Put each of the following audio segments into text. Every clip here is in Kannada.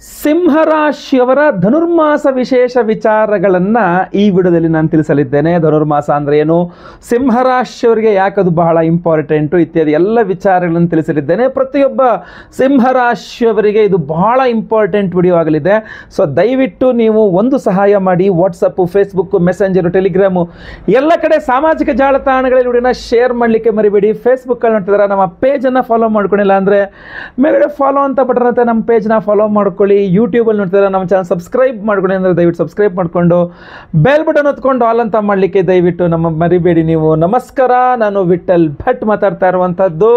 ಸಿಂಹರಾಶಿಯವರ ಧನುರ್ಮಾಸ ವಿಶೇಷ ವಿಚಾರಗಳನ್ನು ಈ ವಿಡಿಯೋದಲ್ಲಿ ನಾನು ತಿಳಿಸಲಿದ್ದೇನೆ. ಧನುರ್ಮಾಸ ಅಂದರೆ ಏನು, ಸಿಂಹರಾಶಿಯವರಿಗೆ ಯಾಕದು ಬಹಳ ಇಂಪಾರ್ಟೆಂಟು ಇತ್ಯಾದಿ ಎಲ್ಲ ವಿಚಾರಗಳನ್ನು ತಿಳಿಸಲಿದ್ದೇನೆ. ಪ್ರತಿಯೊಬ್ಬ ಸಿಂಹರಾಶಿಯವರಿಗೆ ಇದು ಬಹಳ ಇಂಪಾರ್ಟೆಂಟ್ ವಿಡಿಯೋ ಆಗಲಿದೆ. ಸೊ ದಯವಿಟ್ಟು ನೀವು ಒಂದು ಸಹಾಯ ಮಾಡಿ, ವಾಟ್ಸಪ್ಪು, ಫೇಸ್ಬುಕ್ಕು, ಮೆಸೆಂಜರು, ಟೆಲಿಗ್ರಾಮು ಎಲ್ಲ ಕಡೆ ಸಾಮಾಜಿಕ ಜಾಲತಾಣಗಳಲ್ಲಿ ವಿಡಿಯೋನ ಶೇರ್ ಮಾಡಲಿಕ್ಕೆ ಮರಿಬೇಡಿ. ಫೇಸ್ಬುಕ್ಕಲ್ಲಿ ನೋಡ್ತಿದ್ದಾರೆ ನಮ್ಮ ಪೇಜನ್ನು ಫಾಲೋ ಮಾಡ್ಕೊಂಡಿಲ್ಲ ಅಂದರೆ ಮೇಲ್ಗಡೆ ಫಾಲೋ ಅಂತ ಬಟನ್ ಅಂತ ನಮ್ಮ ಪೇಜ್ನ ಫಾಲೋ ಮಾಡ್ಕೊಳ್ಳಿ. ಯೂಟ್ಯೂಬಲ್ಲಿ ನೋಡ್ತಿದ್ದಾರೆ ನಮ್ಮ ಚಾನಲ್ ಸಬ್ಸ್ಕ್ರೈಬ್ ಮಾಡ್ಕೊಳ್ಳಿ ಅಂದರೆ ದಯವಿಟ್ಟು ಸಬ್ಸ್ಕ್ರೈಬ್ ಮಾಡಿಕೊಂಡು ಬೆಲ್ ಬಟನ್ ಹೊತ್ಕೊಂಡು ಆಲ್ ಅಂತ ಮಾಡಲಿಕ್ಕೆ ದಯವಿಟ್ಟು ನಮ್ಮ ಮರಿಬೇಡಿ ನೀವು. ನಮಸ್ಕಾರ, ನಾನು ವಿಠಲ್ ಭಟ್ ಮಾತಾಡ್ತಾ ಇರುವಂಥದ್ದು.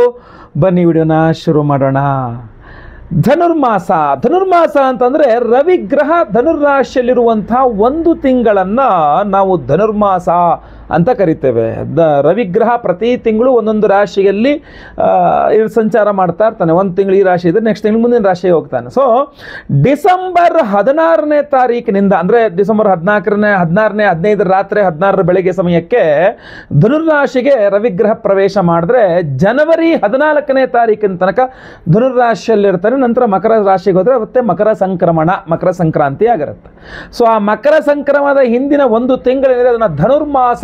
ಬನ್ನಿ ವಿಡಿಯೋನ ಶುರು ಮಾಡೋಣ. ಧನುರ್ಮಾಸ ಅಂತಂದರೆ ರವಿಗ್ರಹ ಧನುರ್ರಾಶಿಯಲ್ಲಿರುವಂಥ ಒಂದು ತಿಂಗಳನ್ನು ನಾವು ಧನುರ್ಮಾಸ ಅಂತ ಕರಿತೇವೆ. ರವಿಗ್ರಹ ಪ್ರತಿ ತಿಂಗಳು ಒಂದೊಂದು ರಾಶಿಯಲ್ಲಿ ಸಂಚಾರ ಮಾಡ್ತಾ ಇರ್ತಾನೆ. ಒಂದು ತಿಂಗಳು ಈ ರಾಶಿ ಇದ್ದರೆ ನೆಕ್ಸ್ಟ್ ತಿಂಗಳು ಮುಂದಿನ ರಾಶಿಗೆ ಹೋಗ್ತಾನೆ. ಸೊ ಡಿಸೆಂಬರ್ 16ನೇ ತಾರೀಕಿನಿಂದ ಅಂದರೆ ಡಿಸೆಂಬರ್ 15 ರಾತ್ರಿ 16 ಬೆಳಗ್ಗೆ ಸಮಯಕ್ಕೆ ಧನುರ್ರಾಶಿಗೆ ರವಿಗ್ರಹ ಪ್ರವೇಶ ಮಾಡಿದ್ರೆ ಜನವರಿ 14ನೇ ತಾರೀಕಿನ ತನಕ ಧನುರ್ರಾಶಿಯಲ್ಲಿರ್ತಾನೆ. ನಂತರ ಮಕರ ರಾಶಿಗೆ ಹೋದರೆ ಮತ್ತೆ ಮಕರ ಸಂಕ್ರಾಂತಿ ಆಗಿರುತ್ತೆ. ಸೊ ಆ ಮಕರ ಸಂಕ್ರಮಣದ ಹಿಂದಿನ ಒಂದು ತಿಂಗಳಿದೆ, ಅದನ್ನು ಧನುರ್ಮಾಸ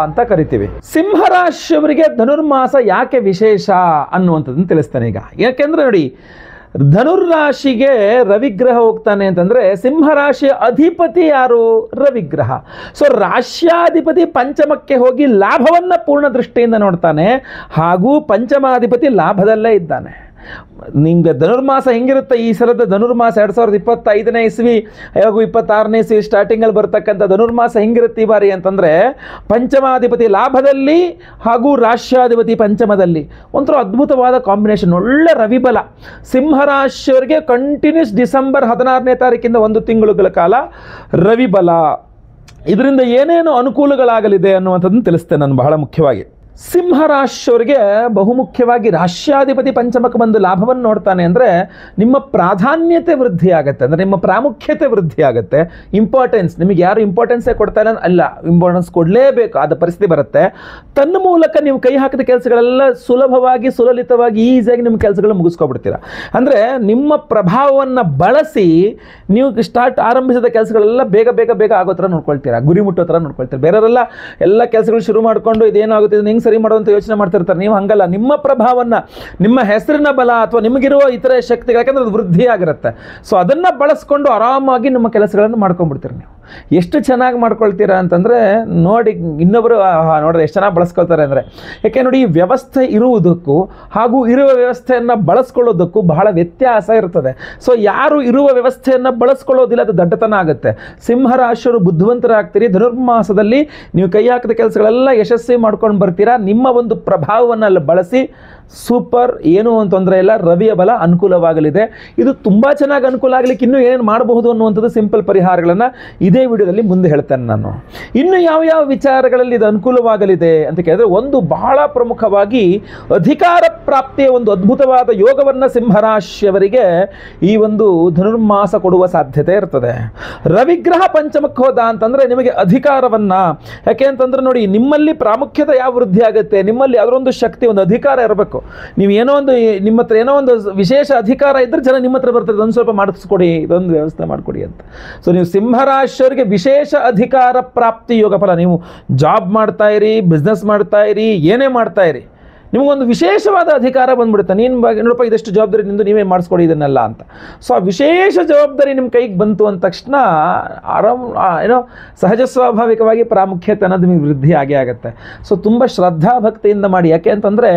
ಅಂತ ಕರಿತೀವಿ. ಸಿಂಹರಾಶಿಯವರಿಗೆ ಧನುರ್ಮಾಸ ಯಾಕೆ ವಿಶೇಷ ಅನ್ನುವಂಥದ್ದನ್ನು ತಿಳಿಸ್ತಾನೆ ಈಗ. ಯಾಕೆಂದ್ರೆ ನೋಡಿ, ಧನುರ್ರಾಶಿಗೆ ರವಿಗ್ರಹ ಹೋಗ್ತಾನೆ ಅಂತಂದ್ರೆ ಸಿಂಹರಾಶಿಯ ಅಧಿಪತಿ ಯಾರು? ರವಿಗ್ರಹ. ಸೊ ರಾಶ್ಯಾಧಿಪತಿ ಪಂಚಮಕ್ಕೆ ಹೋಗಿ ಲಾಭವನ್ನ ಪೂರ್ಣ ದೃಷ್ಟಿಯಿಂದ ನೋಡ್ತಾನೆ, ಹಾಗೂ ಪಂಚಮಾಧಿಪತಿ ಲಾಭದಲ್ಲೇ ಇದ್ದಾನೆ. ನಿಮ್ಗೆ ಧನುರ್ಮಾಸ ಹೆಂಗಿರುತ್ತೆ, ಈ ಸಲದ ಧನುರ್ಮಾಸ 2025ನೇ ಇಸ್ವಿ ಹಾಗೂ 26ನೇ ಇಸ್ವಿ ಸ್ಟಾರ್ಟಿಂಗಲ್ಲಿ ಬರ್ತಕ್ಕಂಥ ಧನುರ್ಮಾಸ ಹೆಂಗಿರುತ್ತೆ ಈ ಬಾರಿ ಅಂತಂದರೆ, ಪಂಚಮಾಧಿಪತಿ ಲಾಭದಲ್ಲಿ ಹಾಗೂ ರಾಶ್ಯಾಧಿಪತಿ ಪಂಚಮದಲ್ಲಿ ಒಂಥರ ಅದ್ಭುತವಾದ ಕಾಂಬಿನೇಷನ್, ಒಳ್ಳೆ ರವಿಬಲ. ಸಿಂಹರಾಶಿಯವರಿಗೆ ಕಂಟಿನ್ಯೂಸ್ ಡಿಸೆಂಬರ್ 16ನೇ ತಾರೀಕಿಂದ ಒಂದು ತಿಂಗಳುಗಳ ಕಾಲ ರವಿಬಲ. ಇದರಿಂದ ಏನೇನು ಅನುಕೂಲಗಳಾಗಲಿದೆ ಅನ್ನುವಂಥದ್ದನ್ನು ತಿಳಿಸ್ತೇನೆ ನಾನು. ಬಹಳ ಮುಖ್ಯವಾಗಿ ಸಿಂಹರಾಶಿಯವರಿಗೆ ಬಹುಮುಖ್ಯವಾಗಿ ರಾಶ್ಯಾಧಿಪತಿ ಪಂಚಮಕ್ಕೆ ಬಂದು ಲಾಭವನ್ನು ನೋಡ್ತಾನೆ ಅಂದರೆ ನಿಮ್ಮ ಪ್ರಾಧಾನ್ಯತೆ ವೃದ್ಧಿ ಆಗುತ್ತೆ, ಅಂದರೆ ನಿಮ್ಮ ಪ್ರಾಮುಖ್ಯತೆ ವೃದ್ಧಿ ಆಗುತ್ತೆ. ಇಂಪಾರ್ಟೆನ್ಸ್, ನಿಮಗೆ ಯಾರು ಇಂಪಾರ್ಟೆನ್ಸೇ ಕೊಡ್ತಾನೆ ಅಲ್ಲ, ಇಂಪಾರ್ಟೆನ್ಸ್ ಕೊಡಲೇಬೇಕು ಆದ ಪರಿಸ್ಥಿತಿ ಬರುತ್ತೆ. ತನ್ನ ಮೂಲಕ ನೀವು ಕೈ ಹಾಕಿದ ಕೆಲಸಗಳೆಲ್ಲ ಸುಲಭವಾಗಿ, ಸುಲಲಿತವಾಗಿ, ಈಸಿಯಾಗಿ ನಿಮ್ಮ ಕೆಲಸಗಳನ್ನ ಮುಗಿಸ್ಕೊಬಿಡ್ತೀರಾ. ಅಂದರೆ ನಿಮ್ಮ ಪ್ರಭಾವವನ್ನು ಬಳಸಿ ನೀವು ಆರಂಭಿಸಿದ ಕೆಲಸಗಳೆಲ್ಲ ಬೇಗ ಬೇಗ ಬೇಗ ಆಗೋ ಥರ ನೋಡ್ಕೊಳ್ತೀರಾ, ಗುರಿ ಮುಟ್ಟೋ ಥರ ನೋಡ್ಕೊಳ್ತೀರಾ. ಬೇರೆಯವರೆಲ್ಲ ಎಲ್ಲ ಕೆಲಸಗಳು ಶುರು ಮಾಡಿಕೊಂಡು ಇದೇನಾಗುತ್ತೆ ಹೆಂಗೆ ಸರಿ ಮಾಡುವಂಥ ಯೋಚನೆ ಮಾಡ್ತಿರ್ತಾರೆ. ನೀವು ಹಂಗಲ್ಲ, ನಿಮ್ಮ ಪ್ರಭಾವವನ್ನು, ನಿಮ್ಮ ಹೆಸರಿನ ಬಲ ಅಥವಾ ನಿಮಗಿರುವ ಇತರೆ ಶಕ್ತಿಗಳು, ಯಾಕಂದ್ರೆ ಅದು ವೃದ್ಧಿ ಆಗಿರುತ್ತೆ. ಸೊ ಅದನ್ನು ಬಳಸ್ಕೊಂಡು ಆರಾಮಾಗಿ ನಿಮ್ಮ ಕೆಲಸಗಳನ್ನು ಮಾಡ್ಕೊಂಡ್ಬಿಡ್ತೀರಿ. ನೀವು ಎಷ್ಟು ಚೆನ್ನಾಗಿ ಮಾಡ್ಕೊಳ್ತೀರಾ ಅಂತಂದರೆ ನೋಡಿ, ಇನ್ನೊಬ್ಬರು ನೋಡಿದ್ರೆ ಎಷ್ಟು ಚೆನ್ನಾಗಿ ಬಳಸ್ಕೊಳ್ತಾರೆ ಅಂದರೆ, ಯಾಕೆ ನೋಡಿ, ಈ ವ್ಯವಸ್ಥೆ ಇರುವುದಕ್ಕೂ ಹಾಗೂ ಇರುವ ವ್ಯವಸ್ಥೆಯನ್ನು ಬಳಸ್ಕೊಳ್ಳೋದಕ್ಕೂ ಬಹಳ ವ್ಯತ್ಯಾಸ ಇರ್ತದೆ. ಸೊ ಯಾರು ಇರುವ ವ್ಯವಸ್ಥೆಯನ್ನು ಬಳಸ್ಕೊಳ್ಳೋದಿಲ್ಲ ಅದು ದಡ್ಡತನ ಆಗುತ್ತೆ. ಸಿಂಹರಾಶಿಯವರು ಬುದ್ಧಿವಂತರಾಗ್ತೀರಿ. ಧನುರ್ಮಾಸದಲ್ಲಿ ನೀವು ಕೈ ಹಾಕಿದ ಕೆಲಸಗಳೆಲ್ಲ ಯಶಸ್ವಿ ಮಾಡ್ಕೊಂಡು ಬರ್ತೀರಾ. ನಿಮ್ಮ ಒಂದು ಪ್ರಭಾವವನ್ನು ಅಲ್ಲಿ ಬಳಸಿ ಸೂಪರ್, ಏನೂ ತೊಂದರೆ ಇಲ್ಲ, ರವಿಯ ಬಲ ಅನುಕೂಲವಾಗಲಿದೆ. ಇದು ತುಂಬ ಚೆನ್ನಾಗಿ ಅನುಕೂಲ ಆಗಲಿಕ್ಕೆ ಇನ್ನೂ ಏನೇನು ಮಾಡಬಹುದು ಅನ್ನುವಂಥದ್ದು ಸಿಂಪಲ್ ಪರಿಹಾರಗಳನ್ನು ಇದೇ ವಿಡಿಯೋದಲ್ಲಿ ಮುಂದೆ ಹೇಳ್ತೇನೆ ನಾನು. ಇನ್ನು ಯಾವ ವಿಚಾರಗಳಲ್ಲಿ ಇದು ಅನುಕೂಲವಾಗಲಿದೆ ಅಂತ ಕೇಳಿದ್ರೆ, ಒಂದು ಬಹಳ ಪ್ರಮುಖವಾಗಿ ಅಧಿಕಾರ ಪ್ರಾಪ್ತಿಯ ಒಂದು ಅದ್ಭುತವಾದ ಯೋಗವನ್ನು ಸಿಂಹರಾಶಿಯವರಿಗೆ ಈ ಒಂದು ಧನುರ್ಮಾಸ ಕೊಡುವ ಸಾಧ್ಯತೆ ಇರ್ತದೆ. ರವಿಗ್ರಹ ಪಂಚಮಕ್ಕೆ ಹೋದ ಅಂತಂದರೆ ನಿಮಗೆ ಅಧಿಕಾರವನ್ನು, ಯಾಕೆ ಅಂತಂದ್ರೆ ನೋಡಿ, ನಿಮ್ಮಲ್ಲಿ ಪ್ರಾಮುಖ್ಯತೆ ಯಾವ ವೃದ್ಧಿ ಆಗುತ್ತೆ, ನಿಮ್ಮಲ್ಲಿ ಅದರೊಂದು ಶಕ್ತಿ, ಒಂದು ಅಧಿಕಾರ ಇರಬೇಕು. ನೀವು ಏನೋ ಒಂದು, ನಿಮ್ಮ ಹತ್ರ ಏನೋ ಒಂದು ವಿಶೇಷ ಅಧಿಕಾರ ಇದ್ದರೆ ಜನ ನಿಮ್ಮ ಹತ್ರ ಬರ್ತಾರೆ, ಇದೊಂದು ಸ್ವಲ್ಪ ಮಾಡಿಸ್ಕೊಡಿ, ಇದೊಂದು ವ್ಯವಸ್ಥೆ ಮಾಡಿಕೊಡಿ ಅಂತ. ಸೊ ನೀವು ಸಿಂಹರಾಶಿಯವರಿಗೆ ವಿಶೇಷ ಅಧಿಕಾರ ಪ್ರಾಪ್ತಿ ಯೋಗ ಫಲ. ನೀವು ಜಾಬ್ ಮಾಡ್ತಾ ಇರಿ, ಬಿಸ್ನೆಸ್ ಮಾಡ್ತಾ ಇರಿ, ಏನೇ ಮಾಡ್ತಾ ಇರಿ, ನಿಮಗೊಂದು ವಿಶೇಷವಾದ ಅಧಿಕಾರ ಬಂದ್ಬಿಡುತ್ತೆ. ನೋಡಪ್ಪ ಇದೆಷ್ಟು ಜವಾಬ್ದಾರಿ ನಿಂದು, ನೀವೇ ಮಾಡಿಸ್ಕೊಡಿ ಇದನ್ನೆಲ್ಲ ಅಂತ. ಸೊ ಆ ವಿಶೇಷ ಜವಾಬ್ದಾರಿ ನಿಮ್ಮ ಕೈಗೆ ಬಂತು ಅಂದ ತಕ್ಷಣ ಏನೋ ಸಹಜ ಸ್ವಾಭಾವಿಕವಾಗಿ ಪ್ರಾಮುಖ್ಯತೆ ಅನ್ನೋದು ನಿಮಗೆ ವೃದ್ಧಿ ಆಗೇ ಆಗುತ್ತೆ. ಸೊ ತುಂಬ ಶ್ರದ್ಧಾ ಭಕ್ತಿಯಿಂದ ಮಾಡಿ. ಯಾಕೆ ಅಂತಂದರೆ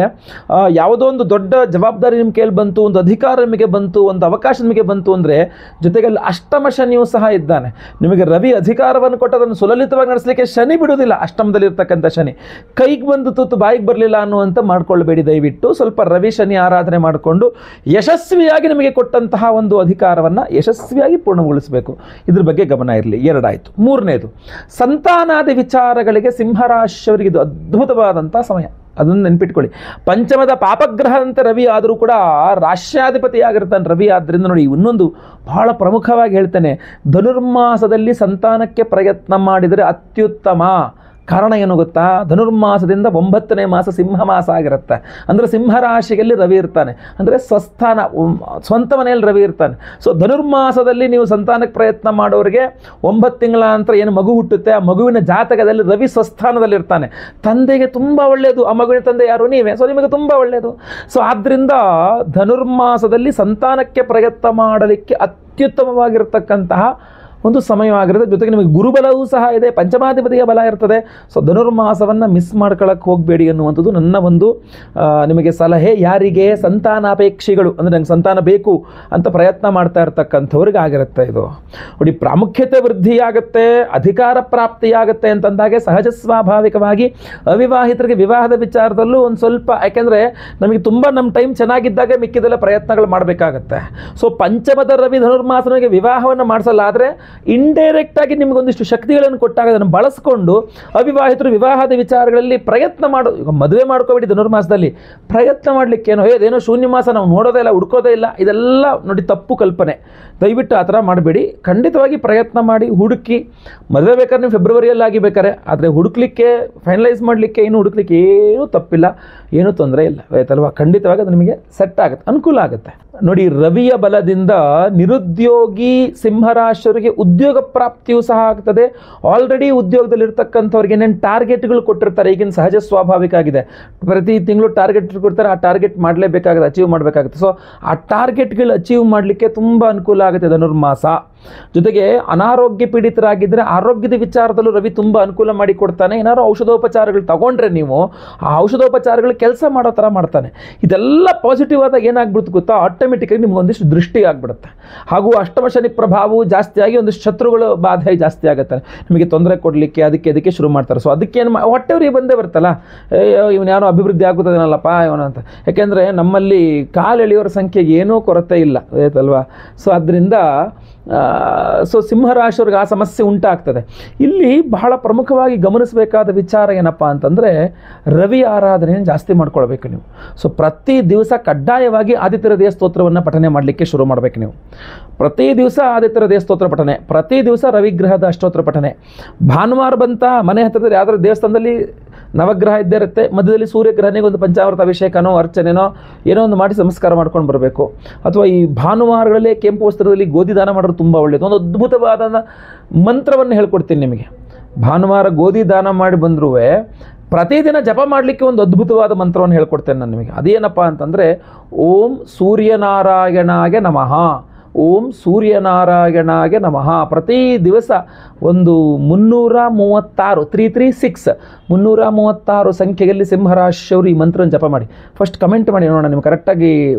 ಯಾವುದೋ ಒಂದು ದೊಡ್ಡ ಜವಾಬ್ದಾರಿ ನಿಮ್ಮ ಕೈಯಲ್ಲಿ ಬಂತು, ಒಂದು ಅಧಿಕಾರ ನಿಮಗೆ ಬಂತು, ಒಂದು ಅವಕಾಶ ನಿಮಗೆ ಬಂತು ಅಂದರೆ ಜೊತೆಗೆ ಅಲ್ಲಿ ಅಷ್ಟಮ ಶನಿಯೂ ಸಹ ಇದ್ದಾನೆ. ನಿಮಗೆ ರವಿ ಅಧಿಕಾರವನ್ನು ಕೊಟ್ಟು ಅದನ್ನು ಸುಲಲಿತವಾಗಿ ನಡೆಸಲಿಕ್ಕೆ ಶನಿ ಬಿಡುವುದಿಲ್ಲ. ಅಷ್ಟಮದಲ್ಲಿರ್ತಕ್ಕಂಥ ಶನಿ ಕೈಗೆ ಬಂದು ತುತ್ತು ಬಾಯಿಗೆ ಬರಲಿಲ್ಲ ಅನ್ನುವಂಥ ಮಾಡ್ಕೊಳ್ಬೇಡಿ. ದಯವಿಟ್ಟು ಸ್ವಲ್ಪ ರವಿ ಶನಿ ಆರಾಧನೆ ಮಾಡಿಕೊಂಡು ಯಶಸ್ವಿಯಾಗಿ ನಿಮಗೆ ಕೊಟ್ಟಂತಹ ಒಂದು ಅಧಿಕಾರವನ್ನು ಯಶಸ್ವಿಯಾಗಿ ಪೂರ್ಣಗೊಳಿಸಬೇಕು. ಇದ್ರ ಬಗ್ಗೆ ಗಮನ ಇರಲಿ. ಎರಡಾಯಿತು. ಮೂರನೇದು, ಸಂತಾನಾದಿ ವಿಚಾರಗಳಿಗೆ ಸಿಂಹರಾಶಿಯವರಿಗೆ ಇದು ಅದ್ಭುತವಾದಂಥ ಸಮಯ. ಅದನ್ನು ನೆನ್ಪಿಟ್ಕೊಳ್ಳಿ. ಪಂಚಮದ ಪಾಪಗ್ರಹ ಅಂತ ರವಿ ಆದರೂ ಕೂಡ ರಾಶ್ಯಾಧಿಪತಿ ಆಗಿರ್ತಾನೆ ರವಿ. ಆದ್ದರಿಂದ ನೋಡಿ, ಇನ್ನೊಂದು ಬಹಳ ಪ್ರಮುಖವಾಗಿ ಹೇಳ್ತೇನೆ, ಧನುರ್ಮಾಸದಲ್ಲಿ ಸಂತಾನಕ್ಕೆ ಪ್ರಯತ್ನ ಮಾಡಿದರೆ ಅತ್ಯುತ್ತಮ. ಕಾರಣ ಏನು ಗೊತ್ತಾ? ಧನುರ್ಮಾಸದಿಂದ 9ನೇ ಮಾಸ ಸಿಂಹ ಮಾಸ ಆಗಿರುತ್ತೆ. ಅಂದರೆ ಸಿಂಹರಾಶಿಯಲ್ಲಿ ರವಿ ಇರ್ತಾನೆ, ಅಂದರೆ ಸ್ವಸ್ಥಾನ, ಸ್ವಂತ ಮನೆಯಲ್ಲಿ ರವಿ ಇರ್ತಾನೆ. ಸೊ ಧನುರ್ಮಾಸದಲ್ಲಿ ನೀವು ಸಂತಾನಕ್ಕೆ ಪ್ರಯತ್ನ ಮಾಡೋರಿಗೆ 9 ತಿಂಗಳ ನಂತರ ಏನು ಮಗು ಹುಟ್ಟುತ್ತೆ, ಆ ಮಗುವಿನ ಜಾತಕದಲ್ಲಿ ರವಿ ಸ್ವಸ್ಥಾನದಲ್ಲಿ ಇರ್ತಾನೆ. ತಂದೆಗೆ ತುಂಬ ಒಳ್ಳೆಯದು, ಆ ಮಗುವಿನ ತಂದೆ ಯಾರು? ನೀವೇ. ಸೊ ನಿಮಗೆ ತುಂಬ ಒಳ್ಳೆಯದು. ಸೊ ಆದ್ದರಿಂದ ಧನುರ್ಮಾಸದಲ್ಲಿ ಸಂತಾನಕ್ಕೆ ಪ್ರಯತ್ನ ಮಾಡಲಿಕ್ಕೆ ಅತ್ಯುತ್ತಮವಾಗಿರ್ತಕ್ಕಂತಹ ಒಂದು ಸಮಯವಾಗಿರುತ್ತೆ. ಜೊತೆಗೆ ನಿಮಗೆ ಗುರುಬಲವೂ ಸಹ ಇದೆ, ಪಂಚಮಾಧಿಪತಿಯ ಬಲ ಇರ್ತದೆ. ಸೊ ಧನುರ್ಮಾಸವನ್ನು ಮಿಸ್ ಮಾಡ್ಕೊಳ್ಳೋಕ್ಕೆ ಹೋಗಬೇಡಿ ಅನ್ನುವಂಥದ್ದು ನನ್ನ ಒಂದು ನಿಮಗೆ ಸಲಹೆ. ಯಾರಿಗೆ ಸಂತಾನಾಪೇಕ್ಷಿಗಳು, ಅಂದರೆ ನಂಗೆ ಸಂತಾನ ಬೇಕು ಅಂತ ಪ್ರಯತ್ನ ಮಾಡ್ತಾ ಇರ್ತಕ್ಕಂಥವ್ರಿಗೆ ಆಗಿರುತ್ತೆ ಇದು. ನೋಡಿ, ಪ್ರಾಮುಖ್ಯತೆ ವೃದ್ಧಿಯಾಗುತ್ತೆ, ಅಧಿಕಾರ ಪ್ರಾಪ್ತಿಯಾಗುತ್ತೆ ಅಂತಂದಾಗೆ ಸಹಜ ಸ್ವಾಭಾವಿಕವಾಗಿ ಅವಿವಾಹಿತರಿಗೆ ವಿವಾಹದ ವಿಚಾರದಲ್ಲೂ ಒಂದು ಸ್ವಲ್ಪ, ಯಾಕೆಂದರೆ ನಮಗೆ ತುಂಬ ನಮ್ಮ ಟೈಮ್ ಚೆನ್ನಾಗಿದ್ದಾಗ ಮಿಕ್ಕಿದೆಲ್ಲ ಪ್ರಯತ್ನಗಳು ಮಾಡಬೇಕಾಗತ್ತೆ. ಸೊ ಪಂಚಮದ ರವಿ ಧನುರ್ಮಾಸನಿಗೆ ವಿವಾಹವನ್ನು ಮಾಡಿಸಲಾದರೆ ಇಂಡೈರೆಕ್ಟ್ ಆಗಿ ನಿಮಗೊಂದಿಷ್ಟು ಶಕ್ತಿಗಳನ್ನು ಕೊಟ್ಟಾಗ ಅದನ್ನು ಬಳಸ್ಕೊಂಡು ಅವಿವಾಹಿತರು ವಿವಾಹದ ವಿಚಾರಗಳಲ್ಲಿ ಪ್ರಯತ್ನ ಮಾಡೋ, ಈಗ ಮದುವೆ ಮಾಡ್ಕೋಬೇಡಿ ಧನುರ್ಮಾಸದಲ್ಲಿ, ಪ್ರಯತ್ನ ಮಾಡಲಿಕ್ಕೇನೋ ಏನೋ ಶೂನ್ಯ ಮಾಸ ನಾವು ನೋಡೋದೇ ಇಲ್ಲ, ಹುಡ್ಕೋದೇ ಇಲ್ಲ, ಇದೆಲ್ಲ ನೋಡಿ ತಪ್ಪು ಕಲ್ಪನೆ. ದಯವಿಟ್ಟು ಆ ಥರ ಮಾಡಬೇಡಿ. ಖಂಡಿತವಾಗಿ ಪ್ರಯತ್ನ ಮಾಡಿ, ಹುಡುಕಿ. ಮದುವೆ ಬೇಕಾದ್ರೆ ನೀವು ಫೆಬ್ರವರಿಯಲ್ಲಿ ಆಗಿಬೇಕಾರೆ, ಆದರೆ ಹುಡುಕ್ಲಿಕ್ಕೆ, ಫೈನಲೈಸ್ ಮಾಡಲಿಕ್ಕೆ ಇನ್ನು ಹುಡುಕ್ಲಿಕ್ಕೆ ಏನೂ ತಪ್ಪಿಲ್ಲ, ಏನೂ ತೊಂದರೆ ಇಲ್ಲ, ಆಯ್ತಲ್ವಾ? ಖಂಡಿತವಾಗಿ ಅದು ನಿಮಗೆ ಸೆಟ್ ಆಗುತ್ತೆ, ಅನುಕೂಲ ಆಗುತ್ತೆ. ನೋಡಿ, ರವಿಯ ಬಲದಿಂದ ನಿರುದ್ಯೋಗಿ ಸಿಂಹರಾಶಿಯವರಿಗೆ ಉದ್ಯೋಗ ಪ್ರಾಪ್ತಿಯೂ ಸಹ ಆಗ್ತದೆ. ಆಲ್ರೆಡಿ ಉದ್ಯೋಗದಲ್ಲಿರ್ತಕ್ಕಂಥವ್ರಿಗೆ ಏನೇನು ಟಾರ್ಗೆಟ್ಗಳು ಕೊಟ್ಟಿರ್ತಾರೆ, ಈಗಿನ ಸಹಜ ಸ್ವಾಭಾವಿಕ ಆಗಿದೆ. ಪ್ರತಿ ತಿಂಗಳು ಟಾರ್ಗೆಟ್ ಕೊಡ್ತಾರೆ, ಆ ಟಾರ್ಗೆಟ್ ಮಾಡಲೇಬೇಕಾಗುತ್ತೆ, ಅಚೀವ್ ಮಾಡಬೇಕಾಗುತ್ತೆ. ಸೊ ಆ ಟಾರ್ಗೆಟ್ಗಳು ಅಚೀವ್ ಮಾಡಲಿಕ್ಕೆ ತುಂಬ ಅನುಕೂಲ ಆಗುತ್ತೆ ಧನುರ್ಮಾಸ. ಜೊತೆಗೆ ಅನಾರೋಗ್ಯ ಪೀಡಿತರಾಗಿದ್ದರೆ ಆರೋಗ್ಯದ ವಿಚಾರದಲ್ಲೂ ರವಿ ತುಂಬ ಅನುಕೂಲ ಮಾಡಿ ಕೊಡ್ತಾನೆ. ಏನಾದ್ರು ಔಷಧೋಪಚಾರಗಳು ತಗೊಂಡ್ರೆ ನೀವು ಆ ಔಷಧೋಪಚಾರಗಳು ಕೆಲಸ ಮಾಡೋ ಥರ ಮಾಡ್ತಾನೆ. ಇದೆಲ್ಲ ಪಾಸಿಟಿವ್ ಆದಾಗ ಏನಾಗ್ಬಿಡುತ್ತೆ ಗೊತ್ತಾ? ಆಟೋಮೆಟಿಕಾಗಿ ನಿಮ್ಗೆ ಒಂದಿಷ್ಟು ದೃಷ್ಟಿ ಆಗಿಬಿಡುತ್ತೆ. ಹಾಗೂ ಅಷ್ಟಮ ಶನಿ ಪ್ರಭಾವವು ಜಾಸ್ತಿಯಾಗಿ ಒಂದಿಷ್ಟು ಶತ್ರುಗಳು ಬಾಧೆ ಜಾಸ್ತಿ ಆಗುತ್ತೆ, ನಿಮಗೆ ತೊಂದರೆ ಕೊಡಲಿಕ್ಕೆ ಅದಕ್ಕೆ ಶುರು ಮಾಡ್ತಾರೆ. ಸೊ ಅದಕ್ಕೇನು ಹೊಟ್ಟೆವ್ರಿಗೆ ಬಂದೇ ಬರ್ತಲ್ಲ, ಇವನು ಯಾರೋ ಅಭಿವೃದ್ಧಿ ಆಗುತ್ತದೇನಲ್ಲಪ್ಪ ಇವನು ಅಂತ. ಯಾಕೆಂದರೆ ನಮ್ಮಲ್ಲಿ ಕಾಲು ಎಳೆಯೋರ ಸಂಖ್ಯೆಗೆ ಏನೂ ಕೊರತೆ ಇಲ್ಲ, ಆಯ್ತಲ್ವಾ? ಸೊ ಅದರಿಂದ ಸಿಂಹರಾಶಿಯವ್ರಿಗೆ ಆ ಸಮಸ್ಯೆ ಉಂಟಾಗ್ತದೆ. ಇಲ್ಲಿ ಬಹಳ ಪ್ರಮುಖವಾಗಿ ಗಮನಿಸಬೇಕಾದ ವಿಚಾರ ಏನಪ್ಪ ಅಂತಂದರೆ, ರವಿ ಆರಾಧನೆಯನ್ನು ಜಾಸ್ತಿ ಮಾಡ್ಕೊಳ್ಬೇಕು ನೀವು. ಸೊ ಪ್ರತಿ ದಿವಸ ಕಡ್ಡಾಯವಾಗಿ ಆದಿತ್ಯ ಹೃದಯ ಸ್ತೋತ್ರವನ್ನು ಪಠನೆ ಮಾಡಲಿಕ್ಕೆ ಶುರು ಮಾಡಬೇಕು ನೀವು. ಪ್ರತಿ ದಿವಸ ಆದಿತ್ಯ ಹೃದಯ ಸ್ತೋತ್ರ ಪಠನೆ, ಪ್ರತಿ ದಿವಸ ರವಿಗ್ರಹದ ಅಷ್ಟೋತ್ರ ಪಠನೆ. ಭಾನುವಾರ ಬಂತ ಮನೆ ಹತ್ತಿರದಲ್ಲಿ ಯಾವ್ದಾದ್ರು ದೇವಸ್ಥಾನದಲ್ಲಿ ನವಗ್ರಹ ಇದ್ದೇ ಇರುತ್ತೆ, ಮಧ್ಯದಲ್ಲಿ ಸೂರ್ಯಗ್ರಹನಿಗೆ ಒಂದು ಪಂಚಾಮೃತ ಅಭಿಷೇಕನೋ ಅರ್ಚನೆನೋ ಏನೋ ಒಂದು ಮಾಡಿ ನಮಸ್ಕಾರ ಮಾಡ್ಕೊಂಡು ಬರಬೇಕು. ಅಥವಾ ಈ ಭಾನುವಾರಗಳಲ್ಲಿ ಕೆಂಪು ವಸ್ತ್ರದಲ್ಲಿ ಗೋಧಿ ದಾನ ಮಾಡೋದು ತುಂಬ ಒಳ್ಳೆಯದು. ಒಂದು ಅದ್ಭುತವಾದ ಮಂತ್ರವನ್ನು ಹೇಳ್ಕೊಡ್ತೀನಿ ನಿಮಗೆ. ಭಾನುವಾರ ಗೋಧಿ ದಾನ ಮಾಡಿ ಬಂದರೂ ಪ್ರತಿದಿನ ಜಪ ಮಾಡಲಿಕ್ಕೆ ಒಂದು ಅದ್ಭುತವಾದ ಮಂತ್ರವನ್ನು ಹೇಳ್ಕೊಡ್ತೇನೆ ನಾನು ನಿಮಗೆ. ಅದೇನಪ್ಪ ಅಂತಂದರೆ, ಓಂ ಸೂರ್ಯನಾರಾಯಣಾಗೆ ನಮಃ, ಓಂ ಸೂರ್ಯನಾರಾಯಣಾಗೆ ನಮಃ. ಪ್ರತಿ ದಿವಸ ಒಂದು 336 336 336 ಸಂಖ್ಯೆಯಲ್ಲಿ ಸಿಂಹರಾಶಿಯವರು ಈ ಮಂತ್ರವನ್ನು ಜಪ ಮಾಡಿ. ಫಸ್ಟ್ ಕಮೆಂಟ್ ಮಾಡಿ ನೋಡೋಣ, ನಿಮ್ಗೆ ಕರೆಕ್ಟಾಗಿ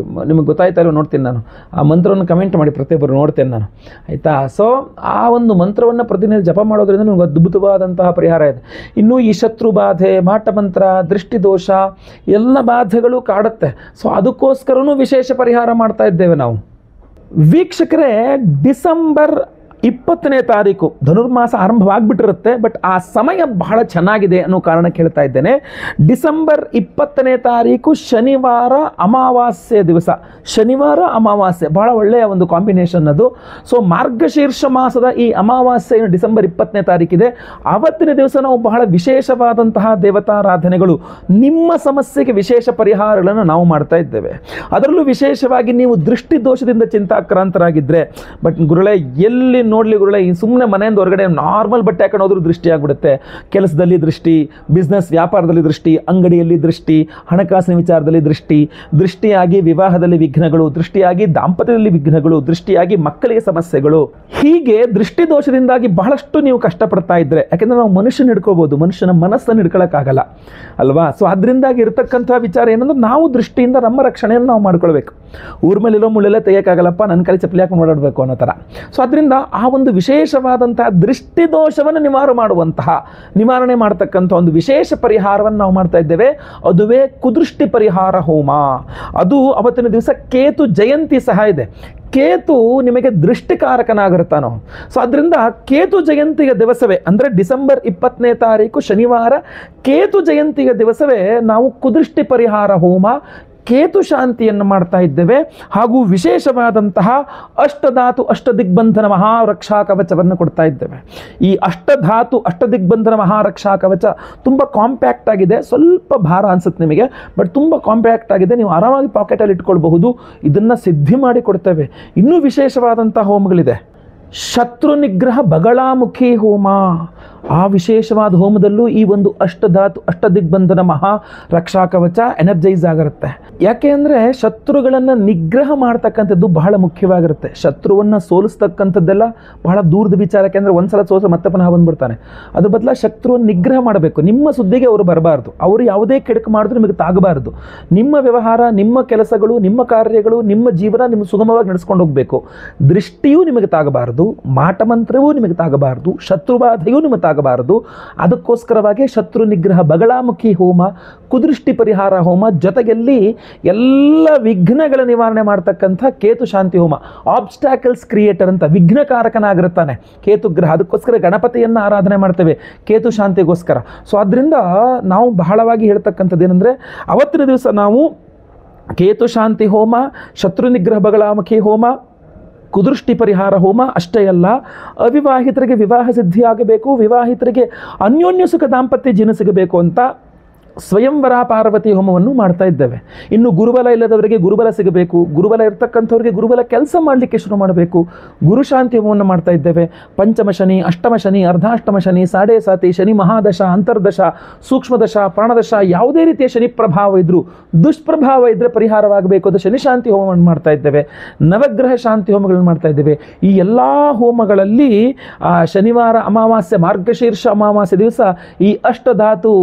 ನಿಮಗೆ ಗೊತ್ತಾಯ್ತಾ ಇಲ್ಲೋ ನೋಡ್ತೀನಿ ನಾನು. ಆ ಮಂತ್ರವನ್ನು ಕಮೆಂಟ್ ಮಾಡಿ, ಪ್ರತಿಯೊಬ್ಬರು ನೋಡ್ತೇನೆ ನಾನು, ಆಯಿತಾ? ಸೊ ಆ ಒಂದು ಮಂತ್ರವನ್ನು ಪ್ರತಿನಿತ್ಯ ಜಪ ಮಾಡೋದ್ರಿಂದ ನಿಮ್ಗೆ ಅದ್ಭುತವಾದಂತಹ ಪರಿಹಾರ ಇದೆ. ಇನ್ನೂ ಈ ಶತ್ರು ಬಾಧೆ, ಮಾಟಮಂತ್ರ, ದೃಷ್ಟಿದೋಷ ಎಲ್ಲ ಬಾಧೆಗಳು ಕಾಡುತ್ತೆ. ಸೊ ಅದಕ್ಕೋಸ್ಕರನೂ ವಿಶೇಷ ಪರಿಹಾರ ಮಾಡ್ತಾ ಇದ್ದೇವೆ ನಾವು. ವೀಕ್ಷಕರೇ, ಡಿಸೆಂಬರ್ 20ನೇ ತಾರೀಕು ಧನುರ್ಮಾಸ ಆರಂಭವಾಗಿಬಿಟ್ಟಿರುತ್ತೆ. ಬಟ್ ಆ ಸಮಯ ಬಹಳ ಚೆನ್ನಾಗಿದೆ ಅನ್ನೋ ಕಾರಣ ಹೇಳ್ತಾ ಇದ್ದೇನೆ. ಡಿಸೆಂಬರ್ 20ನೇ ತಾರೀಕು ಶನಿವಾರ ಅಮಾವಾಸ್ಯೆ ದಿವಸ, ಶನಿವಾರ ಅಮಾವಾಸ್ಯೆ ಬಹಳ ಒಳ್ಳೆಯ ಒಂದು ಕಾಂಬಿನೇಷನ್ ಅದು. ಸೊ ಮಾರ್ಗಶೀರ್ಷ ಮಾಸದ ಈ ಅಮಾವಾಸ್ಯೆ ಡಿಸೆಂಬರ್ 20ನೇ ತಾರೀಕಿದೆ. ಆವತ್ತಿನ ದಿವಸ ನಾವು ಬಹಳ ವಿಶೇಷವಾದಂತಹ ದೇವತಾರಾಧನೆಗಳು, ನಿಮ್ಮ ಸಮಸ್ಯೆಗೆ ವಿಶೇಷ ಪರಿಹಾರಗಳನ್ನು ನಾವು ಮಾಡ್ತಾ ಇದ್ದೇವೆ. ಅದರಲ್ಲೂ ವಿಶೇಷವಾಗಿ ನೀವು ದೃಷ್ಟಿ ದೋಷದಿಂದ ಚಿಂತಾಕ್ರಾಂತರಾಗಿದ್ದರೆ, ಬಟ್ ಗುರುಳೆ ಎಲ್ಲಿ ನೋಡಲಿ ಗುರುಳೆ, ಈ ಸುಮ್ಮನೆ ಮನೆಯಿಂದ ಹೊರಗಡೆ ನಾರ್ಮಲ್ ಬಟ್ಟೆ ಹಾಕೊಂಡು ಹೋದ್ರೂ ದೃಷ್ಟಿ ಆಗಿಬಿಡುತ್ತೆ. ಕೆಲಸದಲ್ಲಿ ದೃಷ್ಟಿ, ಬಿಸ್ನೆಸ್ ವ್ಯಾಪಾರದಲ್ಲಿ ದೃಷ್ಟಿ, ಅಂಗಡಿಯಲ್ಲಿ ದೃಷ್ಟಿ, ಹಣಕಾಸಿನ ವಿಚಾರದಲ್ಲಿ ದೃಷ್ಟಿ, ದೃಷ್ಟಿಯಾಗಿ ವಿವಾಹದಲ್ಲಿ ವಿಘ್ನಗಳು, ದೃಷ್ಟಿಯಾಗಿ ದಾಂಪತ್ಯದಲ್ಲಿ ವಿಘ್ನಗಳು, ದೃಷ್ಟಿಯಾಗಿ ಮಕ್ಕಳಿಗೆ ಸಮಸ್ಯೆಗಳು. ಹೀಗೆ ದೃಷ್ಟಿ ದೋಷದಿಂದಾಗಿ ಬಹಳಷ್ಟು ನೀವು ಕಷ್ಟಪಡ್ತಾ ಇದ್ದರೆ, ಯಾಕೆಂದರೆ ನಾವು ಮನುಷ್ಯನ ಹಿಡ್ಕೋಬೋದು, ಮನುಷ್ಯನ ಮನಸ್ಸನ್ನು ಹಿಡ್ಕೊಳ್ಳೋಕ್ಕಾಗಲ್ಲ ಅಲ್ವಾ? ಸೊ ಅದರಿಂದಾಗಿ ಇರತಕ್ಕಂಥ ವಿಚಾರ ಏನಂದ್ರೆ, ನಾವು ದೃಷ್ಟಿಯಿಂದ ನಮ್ಮ ರಕ್ಷಣೆಯನ್ನು ನಾವು ಮಾಡ್ಕೊಳ್ಬೇಕು. ಊರ ಮೇಲಿರೋ ಮುಳ್ಳೆಲ್ಲ ತೆಗಿಯೋಕ್ಕಾಗಲ್ಲಪ್ಪ, ನನ್ನ ಕೈ ಚಪ್ಪಲಿ ಹಾಕೊಂಡು ಓಡಾಡಬೇಕು ಅನ್ನೋ ಥರ. ಸೊ ಅದರಿಂದ ಆ ಒಂದು ವಿಶೇಷವಾದಂತಹ ದೃಷ್ಟಿ ದೋಷವನ್ನು ನಿವಾರಣೆ ಮಾಡ್ತಕ್ಕಂಥ ಒಂದು ವಿಶೇಷ ಪರಿಹಾರವನ್ನು ನಾವು ಮಾಡ್ತಾ ಇದ್ದೇವೆ. ಅದುವೇ ಕುದೃಷ್ಟಿ ಪರಿಹಾರ ಹೋಮ. ಅದು ಅವತ್ತಿನ ದಿವಸ ಕೇತು ಜಯಂತಿ ಸಹ ಇದೆ. ಕೇತು ನಿಮಗೆ ದೃಷ್ಟಿಕಾರಕನಾಗಿರ್ತಾನೋ. ಸೊ ಅದರಿಂದ ಕೇತು ಜಯಂತಿಯ ದಿವಸವೇ, ಅಂದರೆ ಡಿಸೆಂಬರ್ 20ನೇ ತಾರೀಕು ಶನಿವಾರ ಕೇತು ಜಯಂತಿಯ ದಿವಸವೇ ನಾವು ಕುದೃಷ್ಟಿ ಪರಿಹಾರ ಹೋಮ, ಕೇತು ಶಾಂತಿಯನ್ನು ಮಾಡ್ತಾ ಇದ್ದೇವೆ. ಹಾಗೂ ವಿಶೇಷವಾದಂತಹ ಅಷ್ಟಧಾತು ಅಷ್ಟದಿಗ್ಬಂಧನ ಮಹಾರಕ್ಷಾ ಕವಚವನ್ನು ಕೊಡ್ತಾ ಇದ್ದೇವೆ. ಈ ಅಷ್ಟಧಾತು ಅಷ್ಟದಿಗ್ಬಂಧನ ಮಹಾರಕ್ಷಾ ಕವಚ ತುಂಬ ಕಾಂಪ್ಯಾಕ್ಟ್ ಆಗಿದೆ, ಸ್ವಲ್ಪ ಭಾರ ಅನ್ಸುತ್ತೆ ನಿಮಗೆ, ಬಟ್ ತುಂಬ ಕಾಂಪ್ಯಾಕ್ಟ್ ಆಗಿದೆ, ನೀವು ಆರಾಮಾಗಿ ಪಾಕೆಟಲ್ಲಿ ಇಟ್ಕೊಳ್ಬಹುದು. ಇದನ್ನು ಸಿದ್ಧಿ ಮಾಡಿ ಕೊಡ್ತೇವೆ. ಇನ್ನೂ ವಿಶೇಷವಾದಂಥ ಹೋಮಗಳಿದೆ. ಶತ್ರು ನಿಗ್ರಹ ಬಗಳಾಮುಖಿ ಹೋಮ. ಆ ವಿಶೇಷವಾದ ಹೋಮದಲ್ಲೂ ಈ ಒಂದು ಅಷ್ಟಧಾತು ಅಷ್ಟದಿಗ್ಬಂಧನ ಮಹಾ ರಕ್ಷಾ ಕವಚ ಎನರ್ಜೈಸ್ ಆಗಿರುತ್ತೆ. ಯಾಕೆ ಅಂದರೆ ಶತ್ರುಗಳನ್ನು ನಿಗ್ರಹ ಮಾಡ್ತಕ್ಕಂಥದ್ದು ಬಹಳ ಮುಖ್ಯವಾಗಿರುತ್ತೆ. ಶತ್ರುವನ್ನು ಸೋಲಿಸ್ತಕ್ಕಂಥದ್ದೆಲ್ಲ ಬಹಳ ದೂರದ ವಿಚಾರ. ಯಾಕೆಂದರೆ ಒಂದ್ಸಲ ಸೋಲಿಸಿ ಮತ್ತೆ ಪುನಃ ಬಂದ್ಬಿಡ್ತಾನೆ. ಅದ್ರ ಬದಲ ಶತ್ರುವನ್ನು ನಿಗ್ರಹ ಮಾಡಬೇಕು. ನಿಮ್ಮ ಸುದ್ದಿಗೆ ಅವರು ಬರಬಾರ್ದು, ಅವರು ಯಾವುದೇ ಕೆಡುಕು ಮಾಡಿದ್ರು ನಿಮಗೆ ತಾಗಬಾರ್ದು. ನಿಮ್ಮ ವ್ಯವಹಾರ, ನಿಮ್ಮ ಕೆಲಸಗಳು, ನಿಮ್ಮ ಕಾರ್ಯಗಳು, ನಿಮ್ಮ ಜೀವನ ನಿಮ್ಮ ಸುಗಮವಾಗಿ ನಡೆಸ್ಕೊಂಡು ಹೋಗಬೇಕು. ದೃಷ್ಟಿಯೂ ನಿಮಗೆ ತಾಗಬಾರದು, ಮಾಟಮಂತ್ರವೂ ನಿಮಗೆ ತಾಗಬಾರದು, ಶತ್ರುಬಾಧೆಯೂ ನಿಮಗೆ ತಾಗಬಾರದು. ಅದಕ್ಕೋಸ್ಕರವಾಗಿ ಶತ್ರು ನಿಗ್ರಹ ಬಗಳಾಮುಖಿ ಹೋಮ, ಕುದೃಷ್ಟಿ ಪರಿಹಾರ ಹೋಮ, ಜೊತೆಯಲ್ಲಿ ಎಲ್ಲ ವಿಘ್ನಗಳ ನಿವಾರಣೆ ಮಾಡ್ತಕ್ಕಂಥ ಕೇತು ಶಾಂತಿ ಹೋಮ. ಆಬ್ಸ್ಟ್ಯಾಕಲ್ಸ್ ಕ್ರಿಯೇಟರ್ ಅಂತ, ವಿಘ್ನಕಾರಕನಾಗಿರುತ್ತಾನೆ ಕೇತು ಗ್ರಹ. ಅದಕ್ಕೋಸ್ಕರ ಗಣಪತಿಯನ್ನು ಆರಾಧನೆ ಮಾಡ್ತೇವೆ ಕೇತು ಶಾಂತಿಗೋಸ್ಕರ. ಸೊ ಅದರಿಂದ ನಾವು ಬಹಳವಾಗಿ ಹೇಳ್ತಕ್ಕಂಥದ್ದು ಏನಂದರೆ, ಅವತ್ತಿನ ದಿವಸ ನಾವು ಕೇತು ಶಾಂತಿ ಹೋಮ, ಶತ್ರು ನಿಗ್ರಹ ಬಗಳಾಮುಖಿ ಹೋಮ, ಕುದೃಷ್ಟಿ ಪರಿಹಾರ ಹೋಮ ಅಷ್ಟೇ ಅಲ್ಲ, ಅವಿವಾಹಿತರಿಗೆ ವಿವಾಹ ಸಿದ್ಧಿಯಾಗಬೇಕು, ವಿವಾಹಿತರಿಗೆ ಅನ್ಯೋನ್ಯ ಸುಖ ದಾಂಪತ್ಯ ಜೀವನ ಸಿಗಬೇಕು ಅಂತ ಸ್ವಯಂವರ ಪಾರ್ವತಿ ಹೋಮವನ್ನು ಮಾಡ್ತಾ ಇದ್ದೇವೆ. ಇನ್ನು ಗುರುಬಲ ಇಲ್ಲದವರಿಗೆ ಗುರುಬಲ ಸಿಗಬೇಕು, ಗುರುಬಲ ಇರ್ತಕ್ಕಂಥವ್ರಿಗೆ ಗುರುಬಲ ಕೆಲಸ ಮಾಡಲಿಕ್ಕೆ ಶುರು ಮಾಡಬೇಕು, ಗುರುಶಾಂತಿ ಹೋಮವನ್ನು ಮಾಡ್ತಾ ಇದ್ದೇವೆ. ಪಂಚಮ ಶನಿ, ಅಷ್ಟಮ ಶನಿ, ಅರ್ಧಾಷ್ಟಮ ಶನಿ, ಸಾಡೆ ಸಾತಿ ಶನಿ, ಮಹಾದಶ, ಅಂತರ್ದಶ, ಸೂಕ್ಷ್ಮದಶ, ಪ್ರಾಣದಶ, ಯಾವುದೇ ರೀತಿಯ ಶನಿ ಪ್ರಭಾವ ಇದ್ದರೂ, ದುಷ್ಪ್ರಭಾವ ಇದ್ದರೆ ಪರಿಹಾರವಾಗಬೇಕು ಅದು ಶನಿ ಶಾಂತಿ ಹೋಮವನ್ನು ಮಾಡ್ತಾ ಇದ್ದೇವೆ. ನವಗ್ರಹ ಶಾಂತಿ ಹೋಮಗಳನ್ನು ಮಾಡ್ತಾ ಇದ್ದೇವೆ. ಈ ಎಲ್ಲ ಹೋಮಗಳಲ್ಲಿ ಶನಿವಾರ ಅಮಾವಾಸ್ಯೆ, ಮಾರ್ಗಶೀರ್ಷ ಅಮಾವಾಸ್ಯೆ ದಿವಸ ಈ ಅಷ್ಟಧಾತು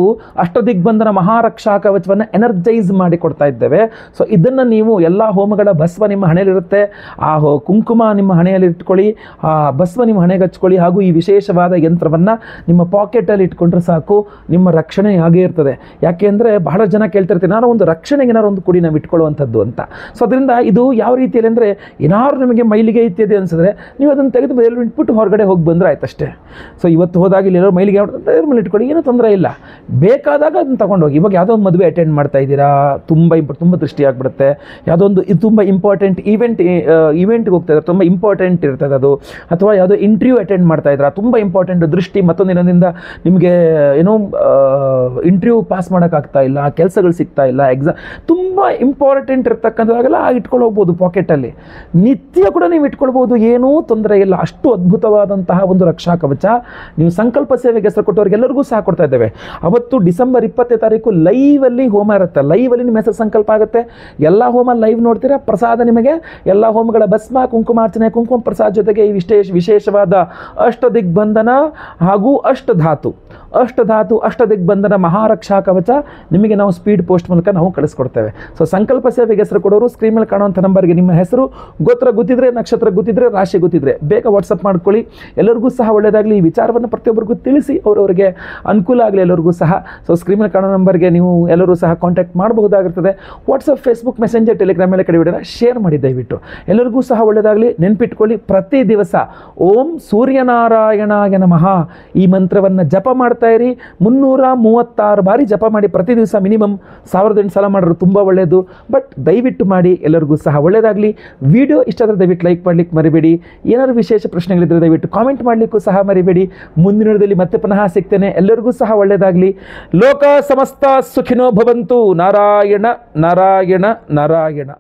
ಅಷ್ಟದಿಗ್ಬಂಧನ ಮಹಾರಕ್ಷಾ ಕವಚವನ್ನು ಎನರ್ಜೈಸ್ ಮಾಡಿ ಕೊಡ್ತಾ ಇದ್ದೇವೆ. ಸೊ ಇದನ್ನು ನೀವು ಎಲ್ಲ ಹೋಮಗಳ ಭಸ್ಮ ನಿಮ್ಮ ಹಣೆಯಲ್ಲಿರುತ್ತೆ, ಆ ಕುಂಕುಮ ನಿಮ್ಮ ಹಣೆಯಲ್ಲಿ ಇಟ್ಕೊಳ್ಳಿ, ಆ ಭಸ್ಮ ನಿಮ್ಮ ಹಣೆಗೆ ಹಚ್ಕೊಳ್ಳಿ. ಹಾಗೂ ಈ ವಿಶೇಷವಾದ ಯಂತ್ರವನ್ನು ನಿಮ್ಮ ಪಾಕೆಟಲ್ಲಿ ಇಟ್ಕೊಂಡ್ರೆ ಸಾಕು, ನಿಮ್ಮ ರಕ್ಷಣೆ ಆಗೇ ಇರ್ತದೆ. ಯಾಕೆಂದರೆ ಬಹಳ ಜನ ಕೇಳ್ತಿರ್ತೀವಿ, ನಾನು ಒಂದು ರಕ್ಷಣೆಗೆ ಏನಾರು ಒಂದು ಕುಡಿ ನಾವು ಇಟ್ಕೊಳ್ಳುವಂಥದ್ದು ಅಂತ. ಸೊ ಅದರಿಂದ ಇದು ಯಾವ ರೀತಿಯಲ್ಲಿ ಅಂದರೆ, ಏನಾದ್ರು ನಿಮಗೆ ಮೈಲಿಗೆ ಇತ್ಯಾದಿ ಅನಿಸಿದ್ರೆ ನೀವು ಅದನ್ನು ತೆಗೆದು ಎಲ್ಲರೂ ಇಟ್ಬಿಟ್ಟು ಹೊರಗಡೆ ಹೋಗಿ ಬಂದರೆ ಆಯ್ತಷ್ಟೇ. ಸೊ ಇವತ್ತು ಹೋದಾಗ ಇಲ್ಲಿ ಎಲ್ಲರೂ ಮೈಲಿಗೆ ಮೇಲೆ ಇಟ್ಕೊಳ್ಳಿ, ಏನೂ ತೊಂದರೆ ಇಲ್ಲ. ಬೇಕಾದಾಗ ಅದನ್ನು ತಗೊಂಡೋಗಿ. ಇವಾಗ ಯಾವುದೋ ಒಂದು ಮದುವೆ ಅಟೆಂಡ್ ಮಾಡ್ತಾ ಇದ್ದೀರಾ, ತುಂಬ ದೃಷ್ಟಿ ಆಗಿಬಿಡುತ್ತೆ. ಯಾವುದೋ ಒಂದು ಇದು ತುಂಬ ಇಂಪಾರ್ಟೆಂಟ್ ಈವೆಂಟ್ಗೆ ಹೋಗ್ತಾ ಇದ್ದಾರೆ, ತುಂಬ ಇಂಪಾರ್ಟೆಂಟ್ ಇರ್ತದೆ ಅದು. ಅಥವಾ ಯಾವುದೋ ಇಂಟರ್ವ್ಯೂ ಅಟೆಂಡ್ ಮಾಡ್ತಾ ಇದ್ದೀರಾ, ತುಂಬ ಇಂಪಾರ್ಟೆಂಟ್ ದೃಷ್ಟಿ ಮತ್ತೊಂದಿನದಿಂದ ನಿಮಗೆ ಏನೋ ಇಂಟರ್ವ್ಯೂ ಪಾಸ್ ಮಾಡೋಕ್ಕಾಗ್ತಾ ಇಲ್ಲ, ಕೆಲಸಗಳು ಸಿಗ್ತಾ ಇಲ್ಲ, ಎಕ್ಸಾಮ್ ತುಂಬ ಇಂಪಾರ್ಟೆಂಟ್ ಇರ್ತಕ್ಕಂಥದ್ದಾಗೆಲ್ಲ ಇಟ್ಕೊಂಡು ಹೋಗ್ಬೋದು ಪಾಕೆಟಲ್ಲಿ. ನಿತ್ಯ ಕೂಡ ನೀವು ಇಟ್ಕೊಳ್ಬೋದು, ಏನೂ ತೊಂದರೆ ಇಲ್ಲ. ಅಷ್ಟು ಅದ್ಭುತವಾದಂತಹ ಒಂದು ರಕ್ಷಾ ಕವಚ. ನೀವು ಸಂಕಲ್ಪ ಸೇವೆಗೆ ಹೆಸರು ಕೊಟ್ಟವ್ರಿಗೆಲ್ಲರಿಗೂ ಸಹ ಕೊಡ್ತಾ ಇದ್ದೇವೆ. ಅವತ್ತು ಡಿಸೆಂಬರ್ 20ನೇ ತಾರೀಕು ಲೈವಲ್ಲಿ ಹೋಮ ಇರುತ್ತೆ. ಲೈವಲ್ಲಿ ನಿಮ್ಮ ಹೆಸರು ಸಂಕಲ್ಪ ಆಗುತ್ತೆ. ಎಲ್ಲ ಹೋಮ ಲೈವ್ ನೋಡ್ತೀರಾ. ಪ್ರಸಾದ ನಿಮಗೆ ಎಲ್ಲ ಹೋಮಗಳ ಭಸ್ಮ, ಕುಂಕುಮಾರ್ಚನೆ, ಕುಂಕುಮ ಪ್ರಸಾದ ಜೊತೆಗೆ ಈ ವಿಶೇಷವಾದ ಅಷ್ಟದಿಗ್ಬಂಧನ ಹಾಗೂ ಅಷ್ಟಧಾತು ಅಷ್ಟದಿಗ್ಬಂಧನ ಮಹಾರಕ್ಷಾ ಕವಚ ನಿಮಗೆ ನಾವು ಸ್ಪೀಡ್ ಪೋಸ್ಟ್ ಮೂಲಕ ನಾವು ಕಳಿಸ್ಕೊಡ್ತೇವೆ. ಸೊ ಸಂಕಲ್ಪ ಸೇವೆಗೆ ಹೆಸರು ಕೊಡೋರು ಸ್ಕ್ರೀನ್ ಮೇಲೆ ಕಾಣುವಂಥ ನಂಬರ್ಗೆ ನಿಮ್ಮ ಹೆಸರು, ಗೋತ್ರ ಗೊತ್ತಿದ್ರೆ, ನಕ್ಷತ್ರ ಗೊತ್ತಿದ್ರೆ, ರಾಶಿ ಗೊತ್ತಿದ್ರೆ ಬೇಗ ವಾಟ್ಸಪ್ ಮಾಡ್ಕೊಳ್ಳಿ. ಎಲ್ಲರಿಗೂ ಸಹ ಒಳ್ಳೆಯದಾಗಲಿ. ಈ ವಿಚಾರವನ್ನು ಪ್ರತಿಯೊಬ್ಬರಿಗೂ ತಿಳಿಸಿ, ಅವರವರಿಗೆ ಅನುಕೂಲ ಆಗಲಿ ಎಲ್ಲರಿಗೂ ಸಹ. ಸೊ ಸ್ಕ್ರೀನ್ ಮೇಲೆ ಕಾಣೋ ನಂಬರ್ಗೆ ನೀವು ಎಲ್ಲರೂ ಸಹ ಕಾಂಟ್ಯಾಕ್ಟ್ ಮಾಡಬಹುದಾಗಿರ್ತದೆ. ವಾಟ್ಸಪ್, ಫೇಸ್ಬುಕ್, ಮೆಸೆಂಜರ್, ಟೆಲಿಗ್ರಾಮ್ ಮೇಲೆ ಕಡೆ ವಿಡಿಯೋನ ಶೇರ್ ಮಾಡಿ ದಯವಿಟ್ಟು. ಎಲ್ಲರಿಗೂ ಸಹ ಒಳ್ಳೆಯದಾಗಲಿ. ನೆನ್ಪಿಟ್ಕೊಳ್ಳಿ, ಪ್ರತಿ ದಿವಸ ಓಂ ಸೂರ್ಯನಾರಾಯಣಾಯ ನಮಃ ಈ ಮಂತ್ರವನ್ನು ಜಪ ಮಾಡ್ತಾ ಇರಿ. 336 ಬಾರಿ ಜಪ ಮಾಡಿ ಪ್ರತಿ ದಿವಸ. ಮಿನಿಮಮ್ 1800 ಸಲ ಮಾಡಿದ್ರು ತುಂಬ ಒಳ್ಳೆಯದು. ಬಟ್ ದಯವಿಟ್ಟು ಮಾಡಿ. ಎಲ್ಲರಿಗೂ ಸಹ ಒಳ್ಳೆಯದಾಗಲಿ. ವಿಡಿಯೋ ಇಷ್ಟ ಆದರೆ ದಯವಿಟ್ಟು ಲೈಕ್ ಮಾಡಲಿಕ್ಕೆ ಮರಿಬೇಡಿ. ಏನಾದರೂ ವಿಶೇಷ ಪ್ರಶ್ನೆಗಳಿದ್ದರೆ ದಯವಿಟ್ಟು ಕಾಮೆಂಟ್ ಮಾಡಲಿಕ್ಕೂ ಸಹ ಮರಿಬೇಡಿ. ಮುಂದಿನ ವಿಡಿಯೋದಲ್ಲಿ ಮತ್ತೆ ಪುನಃ ಸಿಗ್ತೇನೆ. ಎಲ್ಲರಿಗೂ ಸಹ ಒಳ್ಳೆಯದಾಗಲಿ. ಲೋಕ ಸಮಸ್ತ ಸುಖಿನೋ ಭವಂತು. ನಾರಾಯಣ ನಾರಾಯಣ ನಾರಾಯಣ.